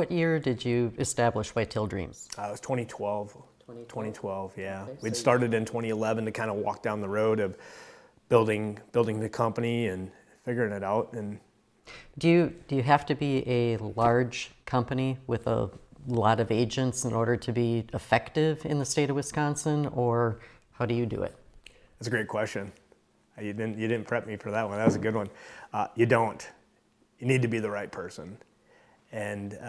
What year did you establish Whitetail Dreams? It was 2012. 2012, yeah. Okay, We'd so started in 2011 to kind of walk down the road of building the company and figuring it out. And Do you have to be a large company with a lot of agents in order to be effective in the state of Wisconsin, or how do you do it? that's a great question. You didn't prep me for that one. That was a good one. You don't. You need to be the right person. And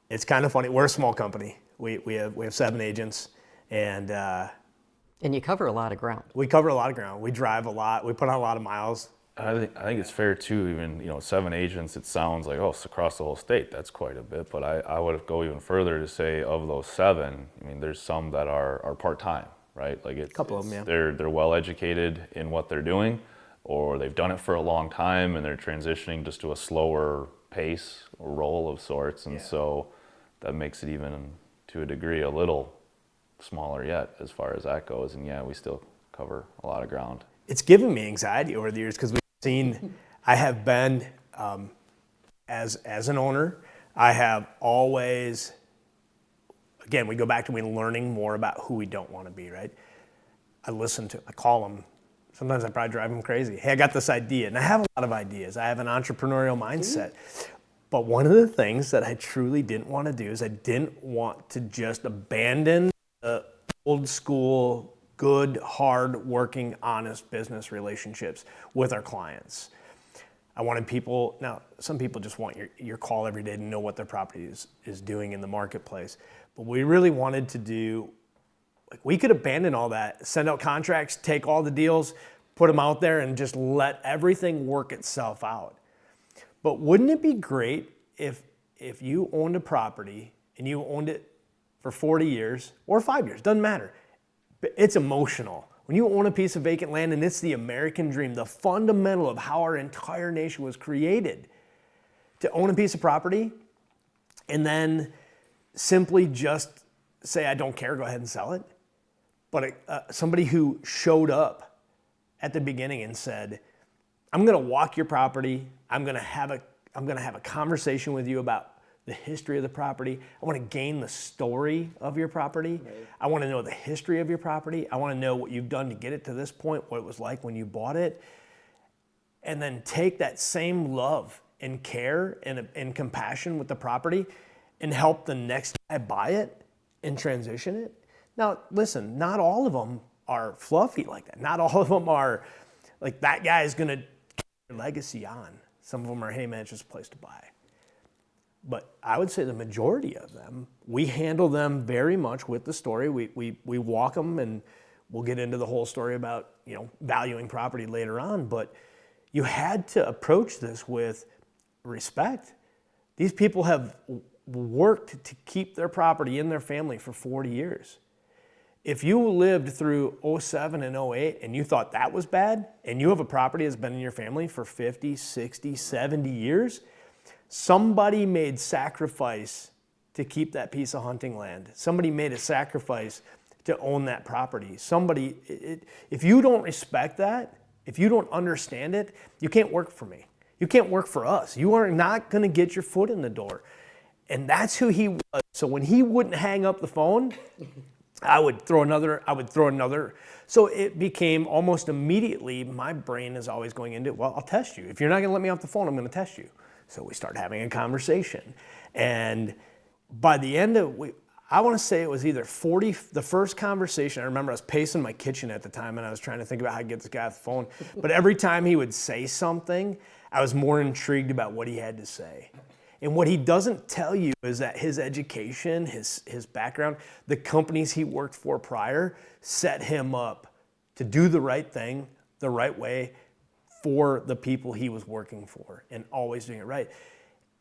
it's kind of funny. We're a small company. We have 7 agents, and And you cover a lot of ground. we cover a lot of ground. We drive a lot. We put on a lot of miles. I think it's fair too. Even 7 agents, it sounds like it's across the whole state. That's quite a bit. But I would go even further to say of those 7, I mean, there's some that are part time, right? Like A couple of them, yeah. They're well educated in what they're doing, or they've done it for a long time and they're transitioning just to a slower pace or role of sorts, and so that makes it even to a degree a little smaller yet as far as that goes. And yeah, we still cover a lot of ground. It's given me anxiety over the years because we've seen, I have been, as an owner, I have always, again, we go back to me learning more about who we don't want to be, right? I call them. Sometimes I probably drive them crazy. Hey, I got this idea, and I have a lot of ideas. I have an entrepreneurial mindset. But one of the things that I truly didn't want to do is I didn't want to just abandon the old school, good, hard working, honest business relationships with our clients. I wanted people, now some people just want your call every day to know what their property is doing in the marketplace. But we really wanted to do, like, we could abandon all that, send out contracts, take all the deals, put them out there, and just let everything work itself out. But wouldn't it be great if you owned a property and you owned it for 40 years or 5 years, doesn't matter. But it's emotional. When you own a piece of vacant land, and it's the American dream, the fundamental of how our entire nation was created, to own a piece of property and then simply just say, I don't care, go ahead and sell it. But somebody who showed up at the beginning and said, I'm going to walk your property. I'm going to have a conversation with you about the history of the property. I want to gain the story of your property. Right. I want to know the history of your property. I want to know what you've done to get it to this point, what it was like when you bought it. And then take that same love and care and compassion with the property and help the next guy buy it and transition it. Now, listen, not all of them are fluffy like that. Not all of them are like, that guy is going to carry your legacy on. Some of them are, hey man, it's just a place to buy. But I would say the majority of them, we handle them very much with the story. We walk them, and we'll get into the whole story about, valuing property later on. But you had to approach this with respect. These people have worked to keep their property in their family for 40 years. If you lived through 07 and 08 and you thought that was bad, and you have a property that's been in your family for 50, 60, 70 years, somebody made sacrifice to keep that piece of hunting land. Somebody made a sacrifice to own that property. If you don't respect that, if you don't understand it, you can't work for me. You can't work for us. You are not going to get your foot in the door. And that's who he was. So when he wouldn't hang up the phone, I would throw another. So it became almost immediately, my brain is always going into, well, I'll test you. If you're not going to let me off the phone, I'm going to test you. So we start having a conversation. And by the end of, I want to say it was either the first conversation, I remember I was pacing my kitchen at the time and I was trying to think about how to get this guy off the phone. But every time he would say something, I was more intrigued about what he had to say. And what he doesn't tell you is that his education, his background, the companies he worked for prior set him up to do the right thing, the right way, for the people he was working for, and always doing it right.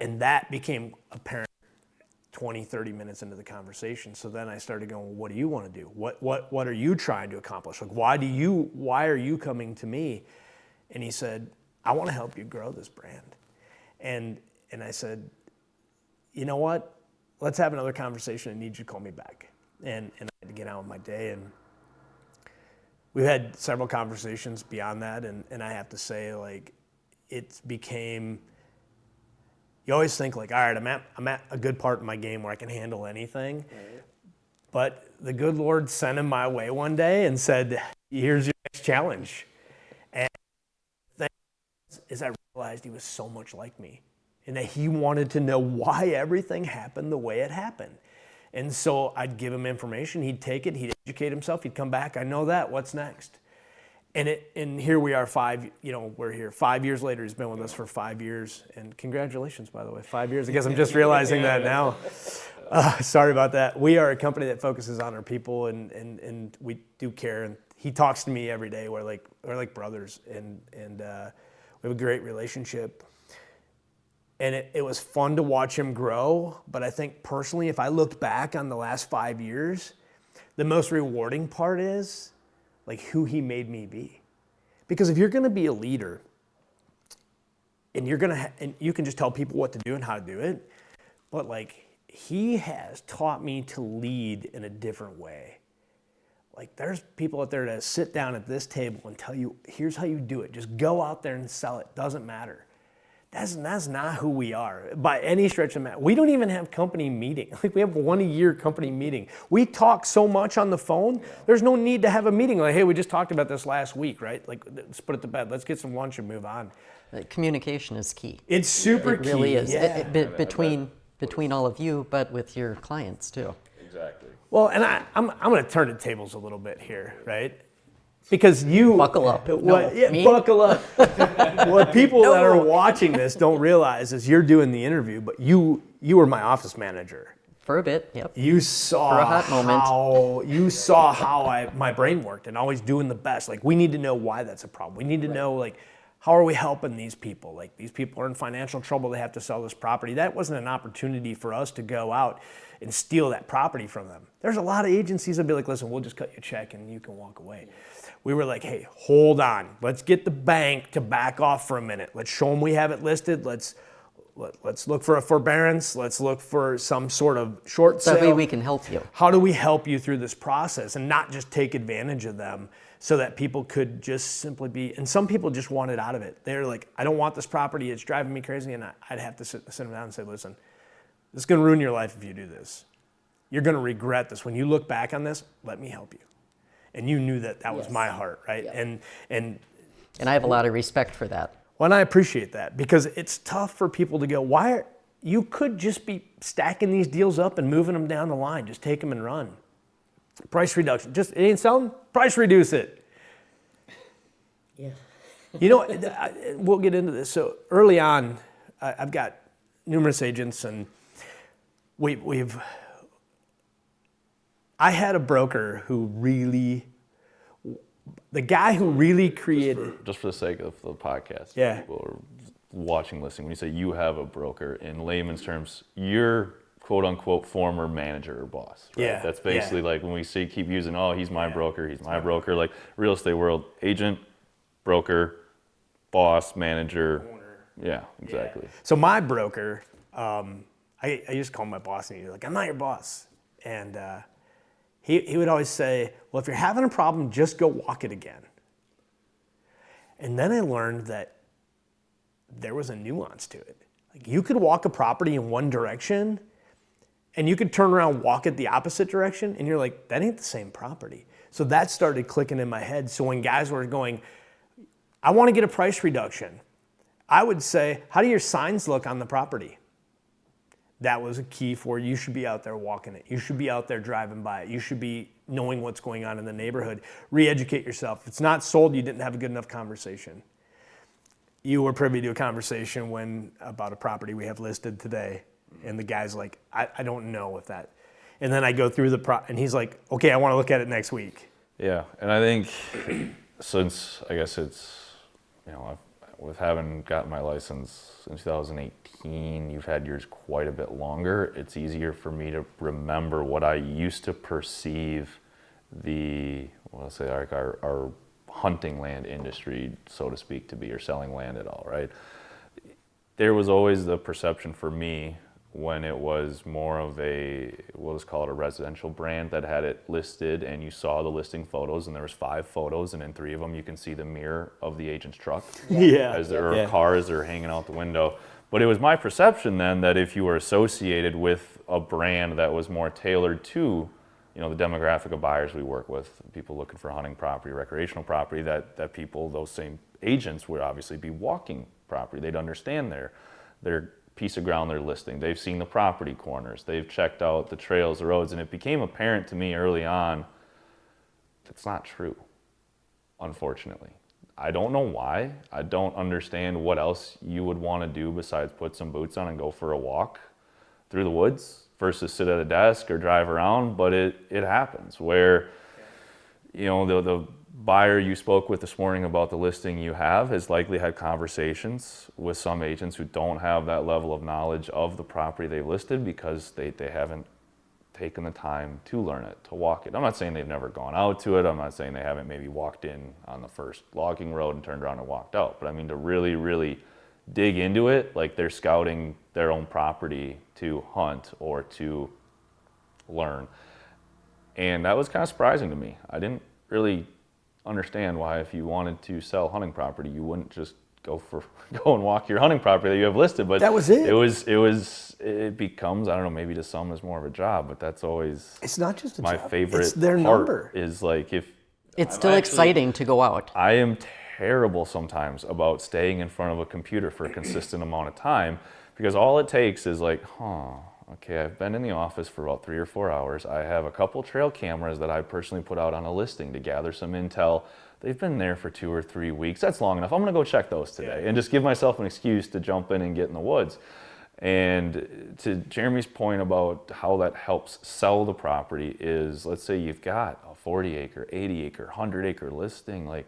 And that became apparent 20, 30 minutes into the conversation. So then I started going, well, what do you want to do? What are you trying to accomplish? Like, why are you coming to me? And he said, I want to help you grow this brand. And I said, you know what? Let's have another conversation. I need you to call me back. And I had to get on with my day. And we've had several conversations beyond that. And I have to say, like, it became You always think like, all right, I'm at a good part in my game where I can handle anything. Right. But the good Lord sent him my way one day and said, here's your next challenge. And the thing is, I realized he was so much like me and that he wanted to know why everything happened the way it happened. And so I'd give him information, he'd take it, he'd educate himself, he'd come back, I know that, what's next? And here we are we're here 5 years later, he's been with us for 5 years, and congratulations, by the way, 5 years, I guess I'm just realizing that now. Sorry about that. We are a company that focuses on our people, and we do care, and he talks to me every day, we're like brothers, and we have a great relationship. And it was fun to watch him grow, but I think personally, if I looked back on the last 5 years, the most rewarding part is like who he made me be. Because if you're gonna be a leader, and and you can just tell people what to do and how to do it, but like he has taught me to lead in a different way. Like there's people out there that sit down at this table and tell you, here's how you do it. Just go out there and sell it, doesn't matter. That's not who we are by any stretch of the matter. We don't even have company meeting. Like we have 1 a year company meeting. We talk so much on the phone. There's no need to have a meeting. Like, hey, we just talked about this last week, right? Like, let's put it to bed. Let's get some lunch and move on. Communication is key. It's super key. It really is. Yeah. Between all of you, but with your clients too. Exactly. Well, and I'm going to turn the tables a little bit here, right? Because you buckle up. Buckle up. What people that are watching this don't realize is you're doing the interview, but you were my office manager for a bit. Yep. You saw for a hot moment. how my brain worked, and always doing the best. Like we need to know why that's a problem. We need to know like how are we helping these people? Like these people are in financial trouble. They have to sell this property. That wasn't an opportunity for us to go out and steal that property from them. There's a lot of agencies that be like, listen, we'll just cut you a check and you can walk away. We were like, hey, hold on. Let's get the bank to back off for a minute. Let's show them we have it listed. Let's look for a forbearance. Let's look for some sort of short sale. That way we can help you. How do we help you through this process and not just take advantage of them so that people could just simply be, and some people just wanted out of it. They're like, I don't want this property. It's driving me crazy. And I'd have to sit them down and say, listen, this is going to ruin your life if you do this. You're going to regret this. When you look back on this, let me help you. And you knew that was my heart, right? Yep. And I have a lot of respect for that. Well, and I appreciate that because it's tough for people to go, you could just be stacking these deals up and moving them down the line. Just take them and run. Price reduction. Just, it ain't selling, price reduce it. Yeah. You know, we'll get into this. So early on, I've got numerous agents and I had a broker the guy who really created... Just for the sake of the podcast, yeah. People are watching, listening, when you say you have a broker, in layman's terms, you're quote-unquote former manager or boss, right? Yeah. That's basically like when we say keep using, he's my broker, he's my broker, like real estate world, agent, broker, boss, manager. Owner. Yeah, exactly. Yeah. So my broker, I used to call him my boss, and he's like, I'm not your boss. And he would always say, well, if you're having a problem, just go walk it again. And then I learned that there was a nuance to it. Like you could walk a property in one direction and you could turn around, walk it the opposite direction, and you're like, that ain't the same property. So that started clicking in my head. So when guys were going, I want to get a price reduction, I would say, how do your signs look on the property? That was a key for you should be out there walking it. You should be out there driving by it. You should be knowing what's going on in the neighborhood. Re-educate yourself. If it's not sold, you didn't have a good enough conversation. You were privy to a conversation about a property we have listed today, and the guy's like, I don't know if that. And then I go through and he's like, okay, I want to look at it next week. Yeah, and I think since, I guess it's, with having gotten my license in 2018, you've had yours quite a bit longer. It's easier for me to remember what I used to perceive our hunting land industry, so to speak, to be, or selling land at all, right? There was always the perception for me when it was more of let's call it a residential brand that had it listed, and you saw the listing photos, and there was 5 photos, and in 3 of them you can see the mirror of the agent's truck. Yeah. As there are cars that are hanging out the window. But it was my perception then that if you were associated with a brand that was more tailored to, you know, the demographic of buyers we work with, people looking for hunting property, recreational property, that people, those same agents would obviously be walking property. They'd understand their piece of ground they're listing. They've seen the property corners. They've checked out the trails, the roads, and it became apparent to me early on that's not true, unfortunately. I don't know why. I don't understand what else you would want to do besides put some boots on and go for a walk through the woods versus sit at a desk or drive around, but it happens where, you know, the buyer you spoke with this morning about the listing you have has likely had conversations with some agents who don't have that level of knowledge of the property they've listed because they haven't taken the time to learn it, to walk it. I'm not saying they've never gone out to it. I'm not saying they haven't maybe walked in on the first logging road and turned around and walked out. But I mean, to really, really dig into it, like they're scouting their own property to hunt or to learn. And that was kind of surprising to me. I didn't really understand why, if you wanted to sell hunting property, you wouldn't just go and walk your hunting property that you have listed. But that was it. It becomes, I don't know, maybe to some is more of a job, but that's always, It's not just a my job. favorite It's their part number. is like, if It's still exciting to go out. I am terrible sometimes about staying in front of a computer for a consistent amount of time, because all it takes is like, okay, I've been in the office for about 3 or 4 hours. I have a couple trail cameras that I personally put out on a listing to gather some intel. They've been there for 2 or 3 weeks. That's long enough. I'm gonna go check those today and just give myself an excuse to jump in and get in the woods. And to Jeremy's point about how that helps sell the property is, let's say you've got a 40 acre, 80 acre, 100 acre listing, like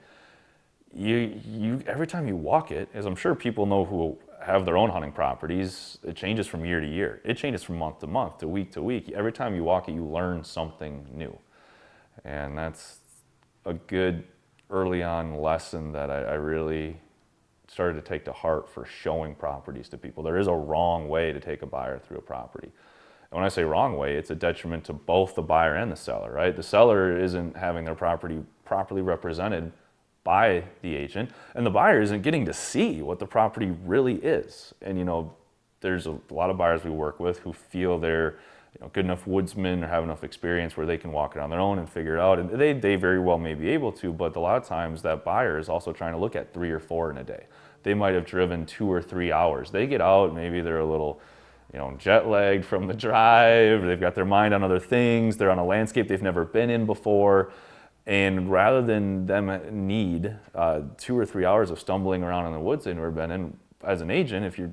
you every time you walk it, as I'm sure people know who have their own hunting properties, it changes from year to year. It changes from month to month, to week. Every time you walk it, you learn something new. And that's a good early on lesson that I really started to take to heart for showing properties to people. There is a wrong way to take a buyer through a property. And when I say wrong way, it's a detriment to both the buyer and the seller, right? The seller isn't having their property properly represented by the agent, and the buyer isn't getting to see what the property really is. And, you know, there's a lot of buyers we work with who feel they're, you know, good enough woodsmen or have enough experience where they can walk it on their own and figure it out. And they very well may be able to, but a lot of times that buyer is also trying to look at 3 or 4 in a day. They might have driven 2 or 3 hours. They get out, maybe they're a little, you know, jet lagged from the drive, they've got their mind on other things, they're on a landscape they've never been in before. And rather than them need 2 or 3 hours of stumbling around in the woods they've never been in, as an agent, if you're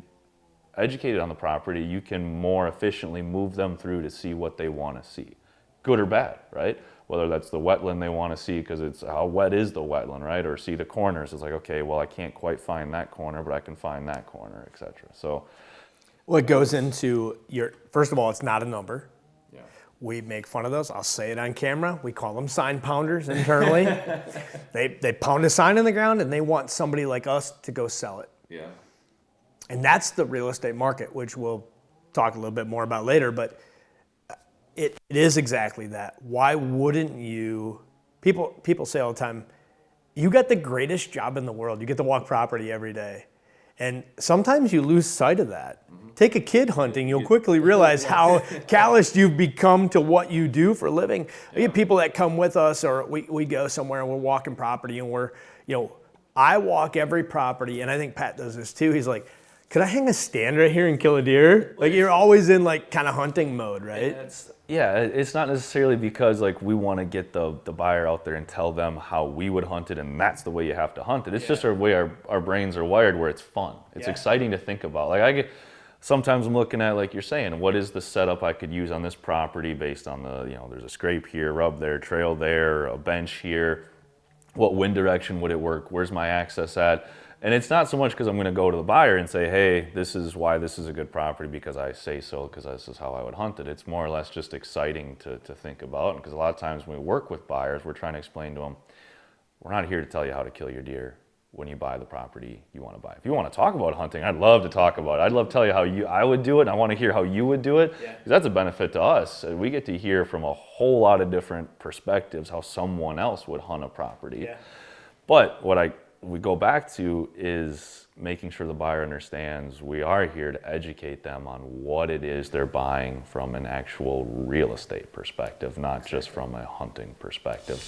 educated on the property, you can more efficiently move them through to see what they want to see, good or bad, right? Whether that's the wetland they want to see because it's how wet is the wetland, right? Or see the corners. It's like, okay, well, I can't quite find that corner, but I can find that corner, etc. So, What goes into first of all, it's not a number. yeah. We make fun of those. I'll say it on camera. We call them sign pounders internally. They pound a sign in the ground and they want somebody like us to go sell it. Yeah. And that's the real estate market, which we'll talk a little bit more about later, but it is exactly that. Why wouldn't you, people say all the time, you got the greatest job in the world. You get to walk property every day. And sometimes you lose sight of that. Mm-hmm. Take a kid hunting, you'll quickly realize how calloused you've become to what you do for a living. We get people that come with us, or we go somewhere and we're walking property and I walk every property, and I think Pat does this too. He's like, could I hang a stand right here and kill a deer? Like, you're always in like kind of hunting mode, right? It's not necessarily because like we want to get the buyer out there and tell them how we would hunt it and that's the way you have to hunt it. It's just our way our brains are wired, where it's fun. It's exciting to think about. Like sometimes I'm looking at, like you're saying, what is the setup I could use on this property based on the, you know, there's a scrape here, rub there, trail there, a bench here. What wind direction would it work? Where's my access at? And it's not so much because I'm going to go to the buyer and say, hey, this is why this is a good property because I say so, because this is how I would hunt it. It's more or less just exciting to think about. Because a lot of times when we work with buyers, we're trying to explain to them, we're not here to tell you how to kill your deer when you buy the property you want to buy. If you want to talk about hunting, I'd love to talk about it. I'd love to tell you how I would do it, and I want to hear how you would do it. Because that's a benefit to us. We get to hear from a whole lot of different perspectives how someone else would hunt a property. But what I we go back to is making sure the buyer understands we are here to educate them on what it is they're buying from an actual real estate perspective, not just from a hunting perspective.